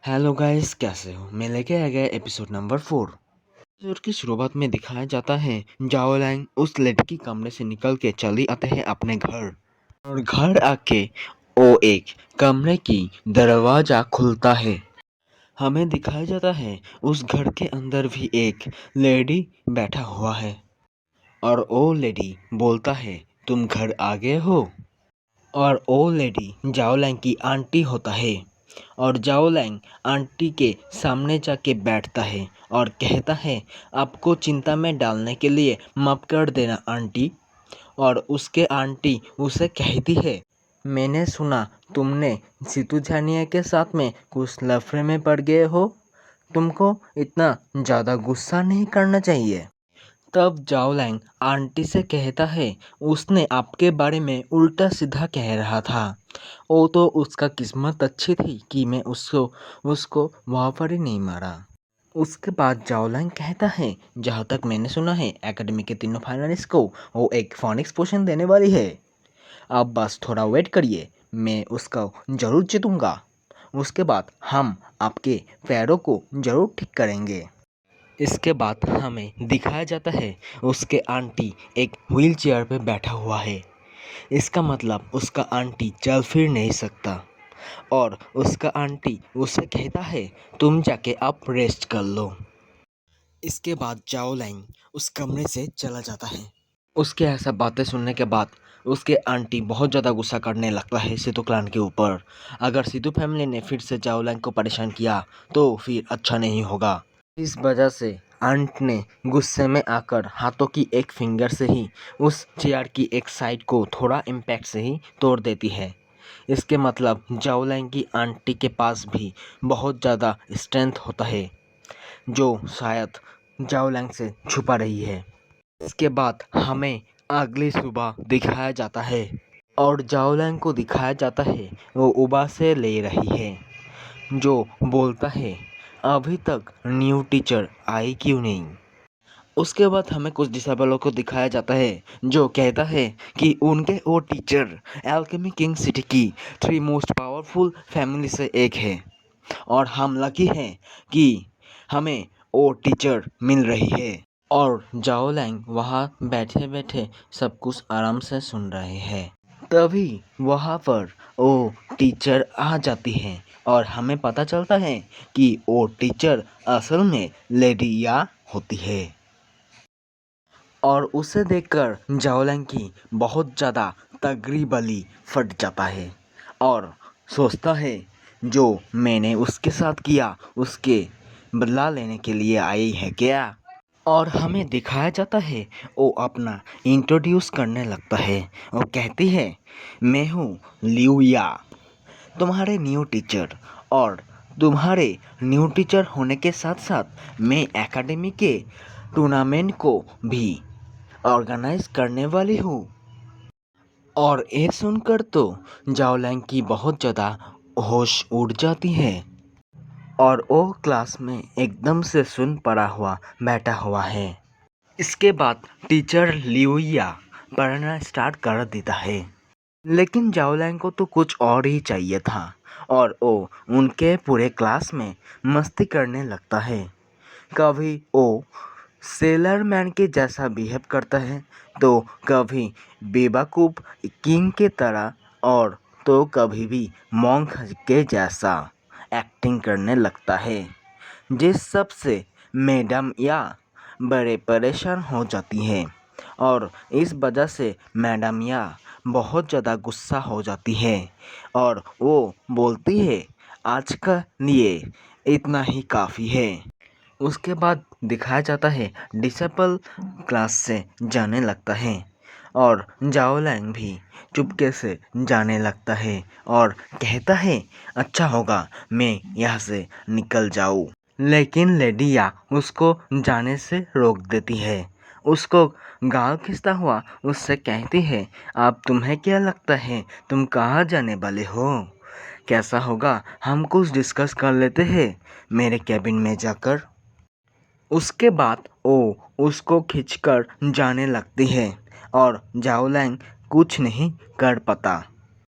Hello guys, कैसे हो? मैं लेके आ गया एपिसोड नंबर 4। एपिसोड की शुरुआत में दिखाया जाता है जाओ लैंग उस लड़की कमरे से निकल के चली आते हैं अपने घर। और घर आके वो एक कमरे की दरवाजा खुलता है। हमें दिखाया जाता है उस घर के अंदर भी एक लेडी बैठा हुआ है। और वो लेडी बोलता है, तुम घर आ गए हो। और वो लेडी जाओ लैंग की आंटी होता है। और जाओ लैंग आंटी के सामने जाके बैठता है और कहता है, आपको चिंता में डालने के लिए माफ़ कर देना आंटी। और उसके आंटी उसे कहती है, मैंने सुना तुमने सीतू झानिया के साथ में कुछ लफड़े में पड़ गए हो। तुमको इतना ज़्यादा गुस्सा नहीं करना चाहिए। तब जाओ लैंग आंटी से कहता है, उसने आपके बारे में उल्टा सीधा कह रहा था। वो तो उसका किस्मत अच्छी थी कि मैं उसको वहाँ पर ही नहीं मारा। उसके बाद जाओ लैंग कहता है, जहाँ तक मैंने सुना है एकेडमी के तीनों फाइनलिस्ट को वो एक फोनिक्स पोशन देने वाली है। आप बस थोड़ा वेट करिए, मैं उसका ज़रूर जीतूंगा। उसके बाद हम आपके पैरों को ज़रूर ठीक करेंगे। इसके बाद हमें दिखाया जाता है उसके आंटी एक व्हील चेयर पर बैठा हुआ है। इसका मतलब उसका आंटी चल फिर नहीं सकता। और उसका आंटी उसे कहता है, तुम जाके अब रेस्ट कर लो। इसके बाद जाओ लैंग उस कमरे से चला जाता है। उसके ऐसा बातें सुनने के बाद उसके आंटी बहुत ज़्यादा गुस्सा करने लगता है सिद्धू क्लान के ऊपर। अगर सिद्धू फैमिली ने फिर से जाओ लैंग को परेशान किया तो फिर अच्छा नहीं होगा। इस वजह से आंट ने गुस्से में आकर हाथों की एक फिंगर से ही उस चेयर की एक साइड को थोड़ा इम्पैक्ट से ही तोड़ देती है। इसके मतलब जाओ लैंग की आंटी के पास भी बहुत ज़्यादा स्ट्रेंथ होता है, जो शायद जाओ लैंग से छुपा रही है। इसके बाद हमें अगली सुबह दिखाया जाता है और जाओ लैंग को दिखाया जाता है वो उबासे ले रही है, जो बोलता है, अभी तक न्यू टीचर आई क्यों नहीं। उसके बाद हमें कुछ डिसेबलों को दिखाया जाता है जो कहता है कि उनके वो टीचर एल्केमी किंग सिटी की 3 मोस्ट पावरफुल फैमिली से एक है। और हम लकी हैं कि हमें वो टीचर मिल रही है। और जाओ लैंग वहाँ बैठे बैठे सब कुछ आराम से सुन रहे हैं। तभी वहाँ पर वो टीचर आ जाती है और हमें पता चलता है कि वो टीचर असल में लेडी या होती है। और उसे देखकर जाओ लैंग की बहुत ज़्यादा तगड़ी बली फट जाता है और सोचता है, जो मैंने उसके साथ किया उसके बदला लेने के लिए आई है क्या। और हमें दिखाया जाता है वो अपना इंट्रोड्यूस करने लगता है। वो कहती है, मैं हूँ लियूया, तुम्हारे न्यू टीचर। और तुम्हारे न्यू टीचर होने के साथ साथ मैं एकेडमी के टूर्नामेंट को भी ऑर्गेनाइज करने वाली हूँ। और ये सुनकर तो जाओ लैंग की बहुत ज़्यादा होश उड़ जाती है और वो क्लास में एकदम से सुन पड़ा हुआ बैठा हुआ है। इसके बाद टीचर लियूया पढ़ना स्टार्ट कर देता है। लेकिन जाओ लैंग को तो कुछ और ही चाहिए था और वो उनके पूरे क्लास में मस्ती करने लगता है। कभी वो सेलर मैन के जैसा बिहेव करता है तो कभी बेवकूफ़ किंग के तरह और तो कभी भी मॉन्क के जैसा एक्टिंग करने लगता है, जिस सब से मैडम या बड़े परेशान हो जाती हैं। और इस वजह से मैडम या बहुत ज़्यादा गुस्सा हो जाती है और वो बोलती है, आज का लिए इतना ही काफ़ी है। उसके बाद दिखाया जाता है डिसेबल क्लास से जाने लगता है और जाओ लैंग भी चुपके से जाने लगता है और कहता है, अच्छा होगा मैं यहाँ से निकल जाऊँ। लेकिन लेडिया उसको जाने से रोक देती है। उसको गाल खींचता हुआ उससे कहती है, अब तुम्हें क्या लगता है तुम कहाँ जाने वाले हो? कैसा होगा हम कुछ डिस्कस कर लेते हैं मेरे कैबिन में जाकर। उसके बाद वो उसको खींचकर जाने लगती है और जाओ लैंग कुछ नहीं कर पाता।